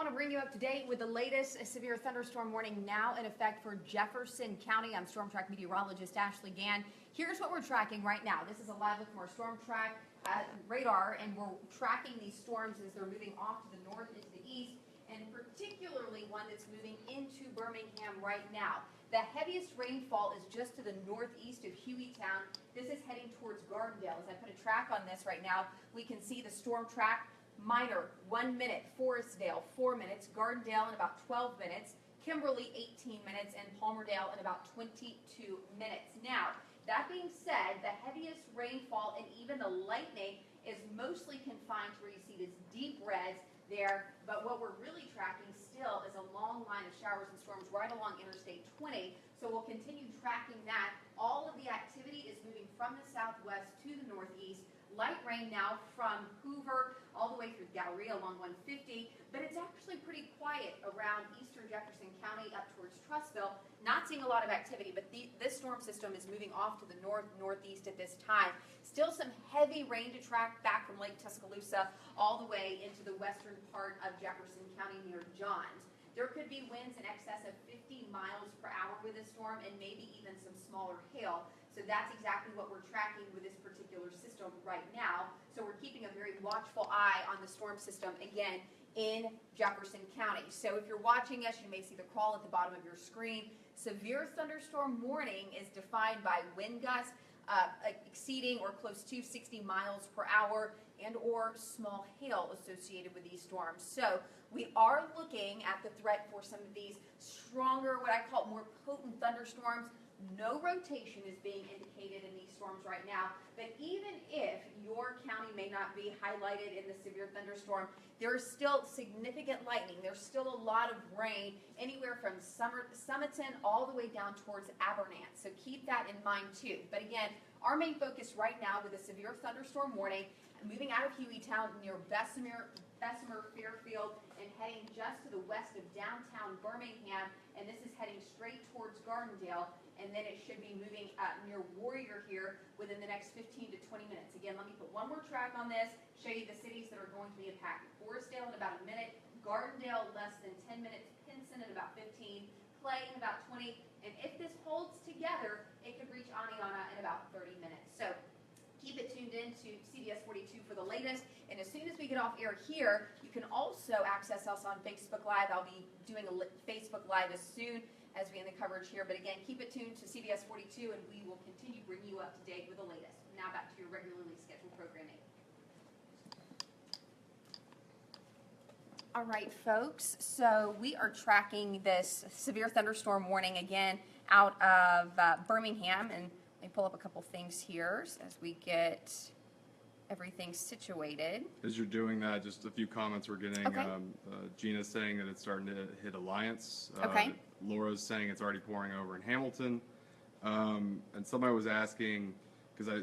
want to bring you up to date with the latest severe thunderstorm warning now in effect for Jefferson County. I'm Storm Track meteorologist Ashley Gann. Here's what we're tracking right now. This is a live look from our Storm Track radar, and we're tracking these storms as they're moving off to the north into the east, and particularly one that's moving into Birmingham right now. The heaviest rainfall is just to the northeast of Hueytown. This is heading towards Gardendale. As I put a track on this right now, we can see the storm track. Minor, 1 minute. Forestdale, 4 minutes. Gardendale in about 12 minutes. Kimberly, 18 minutes. And Palmerdale in about 22 minutes. Now, that being said, the heaviest rainfall and even the lightning is mostly confined to where you see this deep reds there. But what we're really tracking still is a long line of showers and storms right along Interstate 20. So we'll continue tracking that. All of the activity is moving from the southwest to the northeast. Light rain now from Hoover all the way through Galleria along 150, but it's actually pretty quiet around eastern Jefferson County up towards Trussville. Not seeing a lot of activity, but this storm system is moving off to the northeast at this time. Still some heavy rain to track back from Lake Tuscaloosa all the way into the western part of Jefferson County near Johns. There could be winds in excess of 50 miles per hour with this storm and maybe even some smaller hail. So that's exactly what we're tracking with this particular system right now. So we're keeping a very watchful eye on the storm system again in Jefferson County. So if you're watching us, you may see the crawl at the bottom of your screen. Severe thunderstorm warning is defined by wind gusts exceeding or close to 60 miles per hour and or small hail associated with these storms. So we are looking at the threat for some of these stronger, what I call more potent thunderstorms. No rotation is being indicated in these storms right now, but even if your county may not be highlighted in the severe thunderstorm, there is still significant lightning. There's still a lot of rain anywhere from Sumiton all the way down towards Abernant. So keep that in mind too. But again, our main focus right now with a severe thunderstorm warning, moving out of Hueytown near Bessemer, Fairfield, and heading just to the west of downtown Birmingham, and this is heading straight towards Gardendale, and then it should be moving near Warrior here within the next 15 to 20 minutes. Again, let me put one more track on this, show you the cities that are going to be impacted. Forestdale in about a minute, Gardendale less than 10 minutes, Pinson in about 15, Clay in about 20, and if this holds together, it could reach Aniana in about 30 minutes. So keep it tuned in to CBS 42 for the latest, and as soon as we get off air here, you can also access us on Facebook Live. I'll be doing a Facebook Live as soon as we end the coverage here, but again, keep it tuned to CBS 42, and we will continue bringing you up to date with the latest. Now back to your regularly scheduled programming. All right, folks, so we are tracking this severe thunderstorm warning again out of Birmingham, and let me pull up a couple things here as we get everything situated. As you're doing that, just a few comments we're getting. Okay. Gina's saying that it's starting to hit Alliance. Okay. Laura's saying it's already pouring over in Hamilton. And somebody was asking, because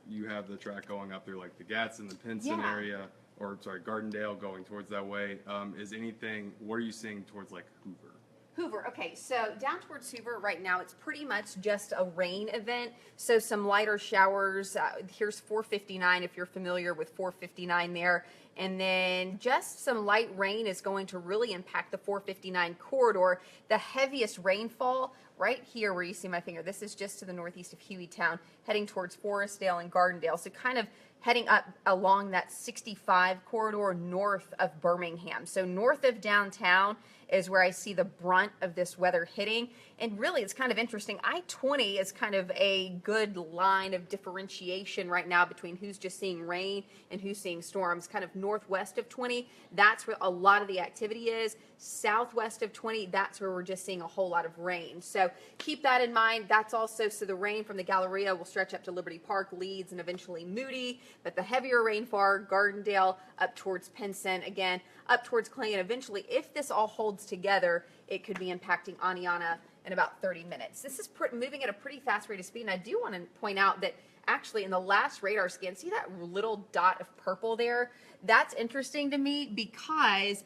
you have the track going up through like the Gadsden, the Pinson area, or sorry, Gardendale going towards that way. What are you seeing towards like Hoover? Hoover, okay, so down towards Hoover right now, it's pretty much just a rain event. So some lighter showers. Here's 459 if you're familiar with 459 there. And then just some light rain is going to really impact the 459 corridor. The heaviest rainfall right here where you see my finger. This is just to the northeast of Hueytown, heading towards Forestdale and Gardendale. So kind of heading up along that 65 corridor north of Birmingham. So north of downtown is where I see the brunt of this weather hitting. And really, it's kind of interesting. I-20 is kind of a good line of differentiation right now between who's just seeing rain and who's seeing storms. Kind of northwest of 20, that's where a lot of the activity is. Southwest of 20, that's where we're just seeing a whole lot of rain. So keep that in mind. That's also, so the rain from the Galleria will stretch up to Liberty Park, Leeds, and eventually Moody. But the heavier rainfall, Gardendale, up towards Pinson, again, up towards Clay, and eventually, if this all holds together, it could be impacting Aniana in about 30 minutes. This is moving at a pretty fast rate of speed, and I do want to point out that actually in the last radar scan, see that little dot of purple there? That's interesting to me because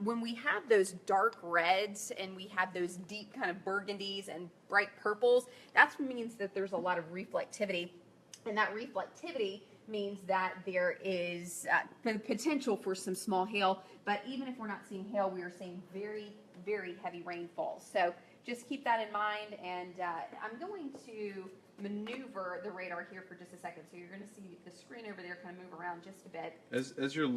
when we have those dark reds and we have those deep kind of burgundies and bright purples, that means that there's a lot of reflectivity, and that reflectivity means that there is the potential for some small hail. But even if we're not seeing hail, we are seeing very, very heavy rainfall. So just keep that in mind. And I'm going to maneuver the radar here for just a second. So you're going to see the screen over there kind of move around just a bit. As you're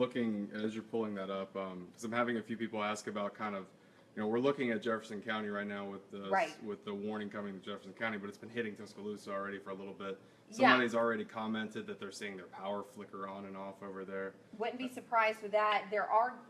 pulling that up, because I'm having a few people ask about kind of, we're looking at Jefferson County right now with the warning coming to Jefferson County, but it's been hitting Tuscaloosa already for a little bit. Somebody's already commented that they're seeing their power flicker on and off over there. Wouldn't be surprised with that.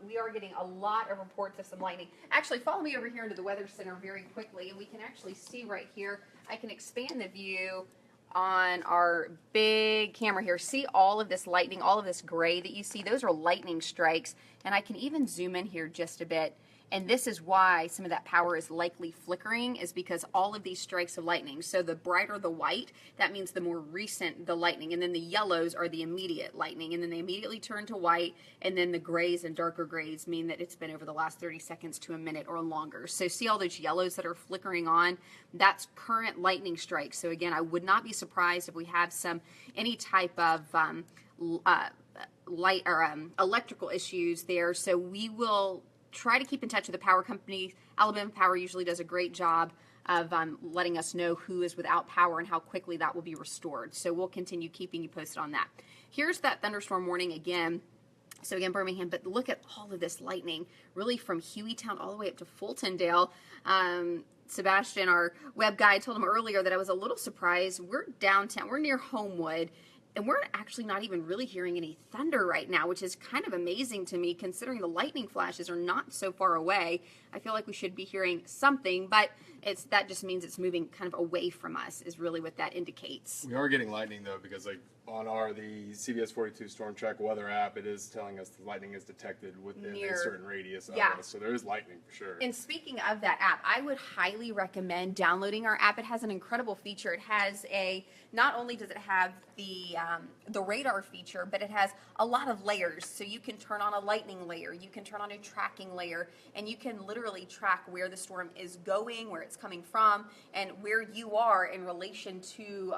We are getting a lot of reports of some lightning. Actually, follow me over here into the Weather Center very quickly, and we can actually see right here. I can expand the view on our big camera here. See all of this lightning, all of this gray that you see? Those are lightning strikes, and I can even zoom in here just a bit. And this is why some of that power is likely flickering, is because all of these strikes of lightning. So the brighter the white, that means the more recent the lightning. And then the yellows are the immediate lightning. And then they immediately turn to white. And then the grays and darker grays mean that it's been over the last 30 seconds to a minute or longer. So see all those yellows that are flickering on? That's current lightning strikes. So again, I would not be surprised if we have any type of light or electrical issues there. So we will try to keep in touch with the power company. Alabama Power usually does a great job of letting us know who is without power and how quickly that will be restored. So we'll continue keeping you posted on that. Here's that thunderstorm warning again. So again, Birmingham, but look at all of this lightning, really from Hueytown all the way up to Fultondale. Sebastian, our web guy, told him earlier that I was a little surprised. We're downtown, we're near Homewood, and we're actually not even really hearing any thunder right now, which is kind of amazing to me considering the lightning flashes are not so far away. I feel like we should be hearing something, but that just means it's moving kind of away from us is really what that indicates. We are getting lightning though, because like on the CBS 42 Storm Track weather app, it is telling us the lightning is detected within a certain radius of us. So there is lightning for sure. And speaking of that app, I would highly recommend downloading our app. It has an incredible feature. It has not only does it have the radar feature, but it has a lot of layers. So you can turn on a lightning layer, you can turn on a tracking layer, and you can literally track where the storm is going, where it's coming from, and where you are in relation to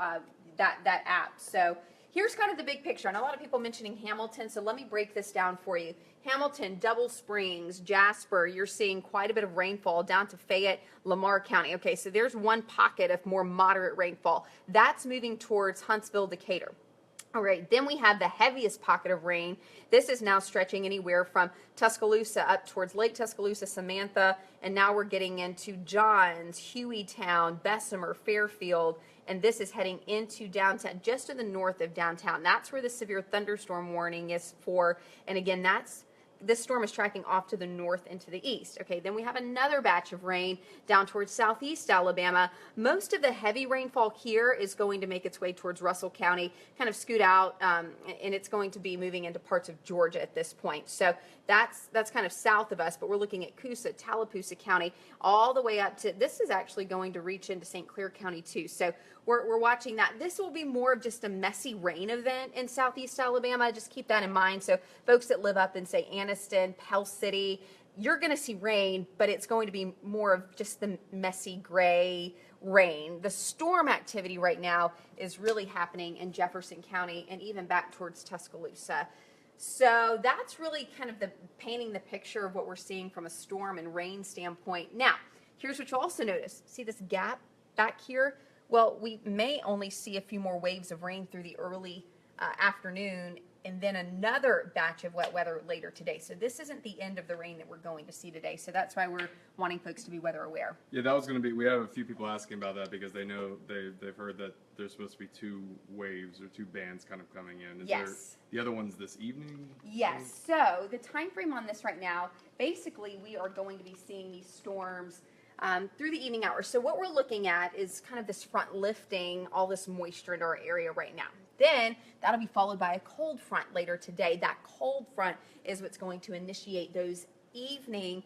that app. So here's kind of the big picture, and a lot of people mentioning Hamilton, so let me break this down for you. Hamilton, Double Springs, Jasper, you're seeing quite a bit of rainfall down to Fayette, Lamar County. Okay, so there's one pocket of more moderate rainfall. That's moving towards Huntsville, Decatur. All right, then we have the heaviest pocket of rain. This is now stretching anywhere from Tuscaloosa up towards Lake Tuscaloosa, Samantha, and now we're getting into Johns, Hueytown, Bessemer, Fairfield, and this is heading into downtown, just to the north of downtown. That's where the severe thunderstorm warning is for, and again, this storm is tracking off to the north and to the east. Okay, then we have another batch of rain down towards southeast Alabama. Most of the heavy rainfall here is going to make its way towards Russell County, kind of scoot out, and it's going to be moving into parts of Georgia at this point. So that's kind of south of us, but we're looking at Coosa, Tallapoosa County, all the way up to, this is actually going to reach into St. Clair County too. So we're watching that. This will be more of just a messy rain event in southeast Alabama. Just keep that in mind. So folks that live up in, say, Anniston, Pell City, you're going to see rain, but it's going to be more of just the messy gray rain. The storm activity right now is really happening in Jefferson County and even back towards Tuscaloosa. So that's really kind of painting the picture of what we're seeing from a storm and rain standpoint. Now, here's what you'll also notice. See this gap back here? Well, we may only see a few more waves of rain through the early afternoon, and then another batch of wet weather later today. So this isn't the end of the rain that we're going to see today. So that's why we're wanting folks to be weather aware. Yeah, that was going to be, we have a few people asking about that because they know they've heard that there's supposed to be two waves or two bands kind of coming in. Is there the other one's this evening? Yes. So the time frame on this right now, basically we are going to be seeing these storms through the evening hours. So what we're looking at is kind of this front lifting all this moisture into our area right now. Then that'll be followed by a cold front later today. That cold front is what's going to initiate those evening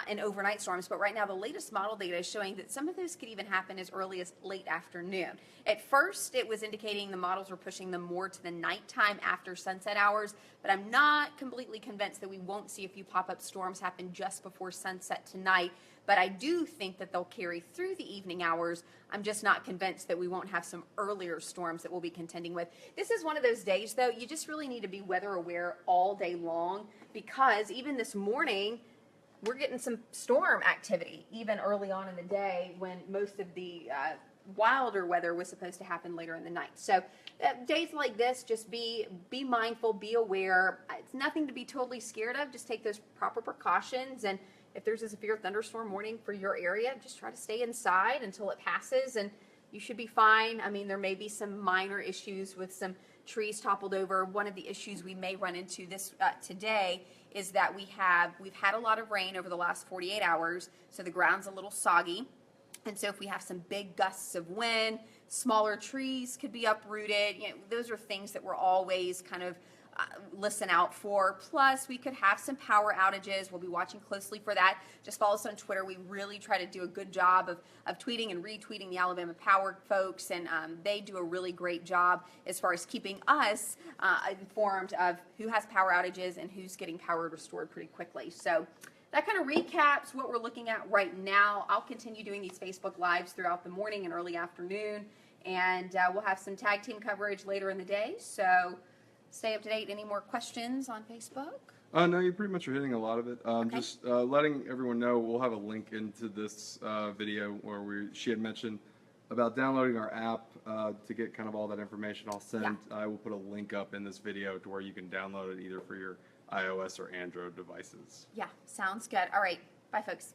and overnight storms. But right now, the latest model data is showing that some of those could even happen as early as late afternoon. At first, it was indicating the models were pushing them more to the nighttime after sunset hours, but I'm not completely convinced that we won't see a few pop-up storms happen just before sunset tonight. But I do think that they'll carry through the evening hours. I'm just not convinced that we won't have some earlier storms that we'll be contending with. This is one of those days, though, you just really need to be weather aware all day long, because even this morning, we're getting some storm activity even early on in the day when most of the wilder weather was supposed to happen later in the night. So days like this, just be mindful, be aware. It's nothing to be totally scared of. Just take those proper precautions, and if there's a severe thunderstorm warning for your area, just try to stay inside until it passes, and you should be fine. I mean, there may be some minor issues with some trees toppled over. One of the issues we may run into this today is that we've had a lot of rain over the last 48 hours, so the ground's a little soggy. And so if we have some big gusts of wind, smaller trees could be uprooted. You know, those are things that we're always kind of listen out for. Plus, we could have some power outages. We'll be watching closely for that. Just follow us on Twitter. We really try to do a good job of tweeting and retweeting the Alabama Power folks, and they do a really great job as far as keeping us informed of who has power outages and who's getting power restored pretty quickly. So that kind of recaps what we're looking at right now. I'll continue doing these Facebook Lives throughout the morning and early afternoon, and we'll have some tag team coverage later in the day. So stay up to date. Any more questions on Facebook? No, you pretty much are hitting a lot of it. Okay. Just letting everyone know, we'll have a link into this video where she had mentioned about downloading our app to get kind of all that information. I will put a link up in this video to where you can download it either for your iOS or Android devices. Yeah, sounds good. All right. Bye, folks.